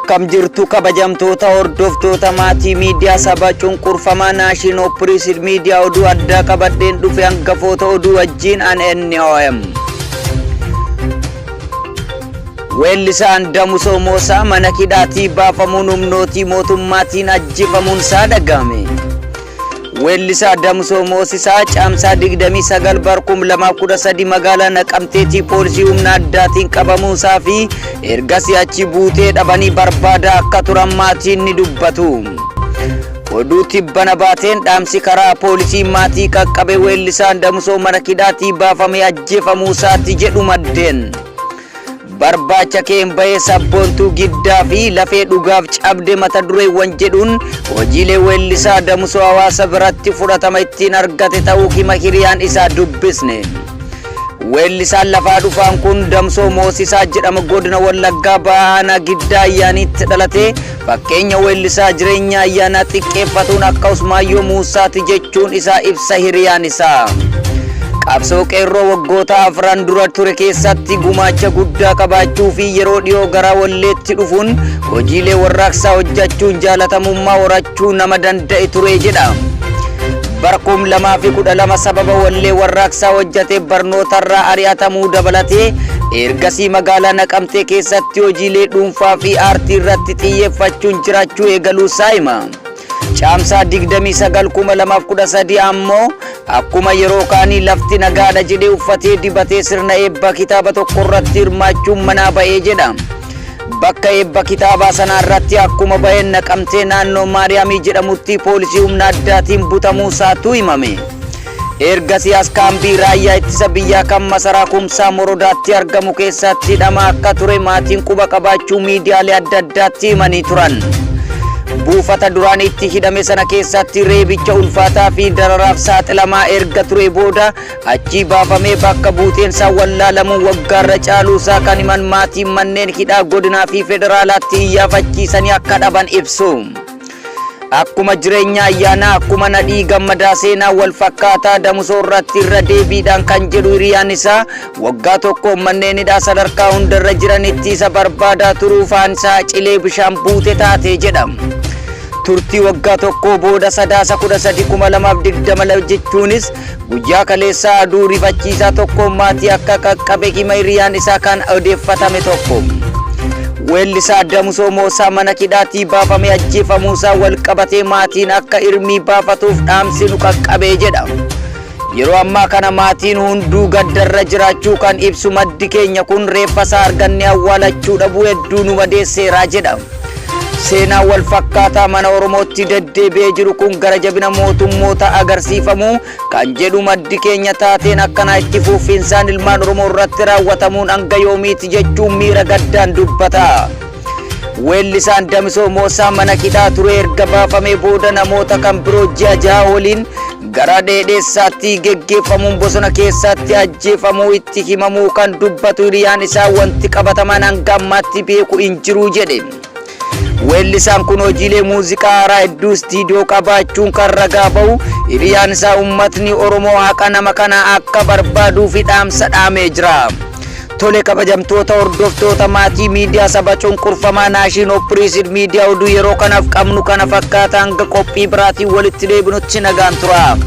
Akkam jirtu kabajamtoota hordoftoota maatii miidiyaa saba cunqurfamaa Naashinaal Piriis Miidiyaa oduu addaa qabadheen dhufe hangafoota oduu wajjin an NOM. Weellisaan Damusoo Moosaa mana hidhaatii baafamuun humnootii mootummaatiin ajjeefamuun isaa dhagahame. Weellisaa Damusoo Moosisaa caamsaa 29 bara 2013 magaalaa Naqamteetii poolisii humna addaatiin qabamuusaa fi ergasii achi buutee dhabanii barbaadaa akka turan maatiin ni dubbatu. Oduu tibbana baateen dhaamsi karaa poolisii maatii qaqqabe weellisaan Damusoo mana hidhaatii baafamee ajjeefamuusaatti jedhu maddeen. Barbaacha keen bahee sabboontuu giddaa fi lafee dhugaaf cabde mata dureewwan jedhuun hojiilee weellisaa Damusoo hawaasa biratti fudhatama ittiin argate ta'uu hima hiriyaan isaa dubbisne. Weellisaan lafaa dhufaan kun Damusoo Moosisaa jedhama godina Wallaggaa Bahaa Giddaa ayyaanitti dhalate fakkeenya weellisaa jireenya ayyaanaa xiqqeeffatuun akka Usmaayyoo Muusaati jechuun isaa ibsa hiriyaan isaa. Qabsoo qeerroo waggoota afran dura ture keessatti gumaacha guddaa qabaachuu fi yeroo dhiyoo gara walleetti dhufuun hojiilee warraaqsaa hojjechuun jaalatamummaa horachuu nama danda'e ture jedha. Bara 2012 sababa wallee warraaqsaa hojjete barnootarraa ari'atamuu dabalatee ergasii magaalaa Naqamtee keessatti hojiilee dhuunfaa fi aartii irratti xiyyeeffachuun jiraachuu eegaluusaa hima. Caamsaa 29/2013 ammoo akkuma yeroo kaanii lafti nagaadha jedhee uffatee dibatee sirna eebba kitaaba tokko irratti hirmaachuun manaa ba'ee jedha. Bakka eebba kitaabaa sanaa irratti akkuma ba'een Naqamtee naannoo Maariyaamii jedhamutti poolisii humna addaatiin butamuusaatu himame. Ergasii as kaambii raayyaa ittisa biyyaa kan masaraa Kumsaa Morodaatti argamu keessatti hidhama akka ture maatiin quba qabaachuu miidiyaalee adda addaatti himanii turan. Buufata duraan itti hidhame sana keessatti reebicha ulfaataa fi dararaaf saaxilamaa erga ture booda achi baafamee bakka buuteensaa wallaalamuun waggaarra caaluusaa kan himan maatiin manneen hidhaa godinaa fi federaalaatti iyyafachiisanii akka dhaban ibsu. Akkuma jireenya ayyaanaa akkuma nadhii gammadaa seenaa wal fakkaataa Damusoo irratti irra deebiidhaan kan jedhu hiriyaan isaa waggaa tokko manneen hidhaa sadarkaa hundarra jiranitti isa barbaadaa turuufaan isaa cilee bishaan buute taate jedhama. Turtii waggaa tokko booda sadaasa 13/2020 jechuunis guyyaa kaleessaa aduu rifachiisaa tokko maatii akka qaqqabe hima hiriyaan isaa kan odeeffatame tokko. Weellisaa Damusoo Moosaa mana hidhaatii baafamee ajjeefamuusaa wal qabatee maatiin akka irmii baafatuuf dhaamsi nu qaqqabee jedha. Yeroo ammaa kana maatiin hunduu gaddarra jiraachuu kan ibsu maddi keenya kun reeffasaa argannee awwaalachuu dhabuu hedduu nu madeesseeraa jedha. Seenaa wal fakkaataa mana Oromootti deddeebi'ee jiru kun gara jabina mootummoota agarsiifamuu kan jedhu maddi keenya taateen akkanaa itti fufiinsaan ilmaan Oromoo irratti raawwatamuun hanga yoomiiti jechuun miira gaddaan dubbata. Weellisaan Damusoo Moosaa mana hidhaa ture erga baafamee booda namoota kan biroo ji'a 6 waliin gara dheedheessaatti geggeeffamuun bosona keessatti ajjeefamuu itti himamuu kan dubbatu hiriyaan isaa wanti qabatamaan hanga ammaatti beeku hin jiru jedhe. Weellisaan kun hojiilee muuziqaa haaraa hedduu istiidiyoo qabaachuun kan ragaa bahu hiriyaan isaa uummatni Oromoo haqa nama kanaa akka barbaaduu fi dhaamsa dhaamee jira. Tole kabajamtoota hordoftoota maatii miidiyaa saba cunqurfamaa Naashinaal Piriis Miidiyaa oduu yeroo kanaaf qabnu kana fakkaata hanga qophii biraatiin walitti deebinutti nagaan tura.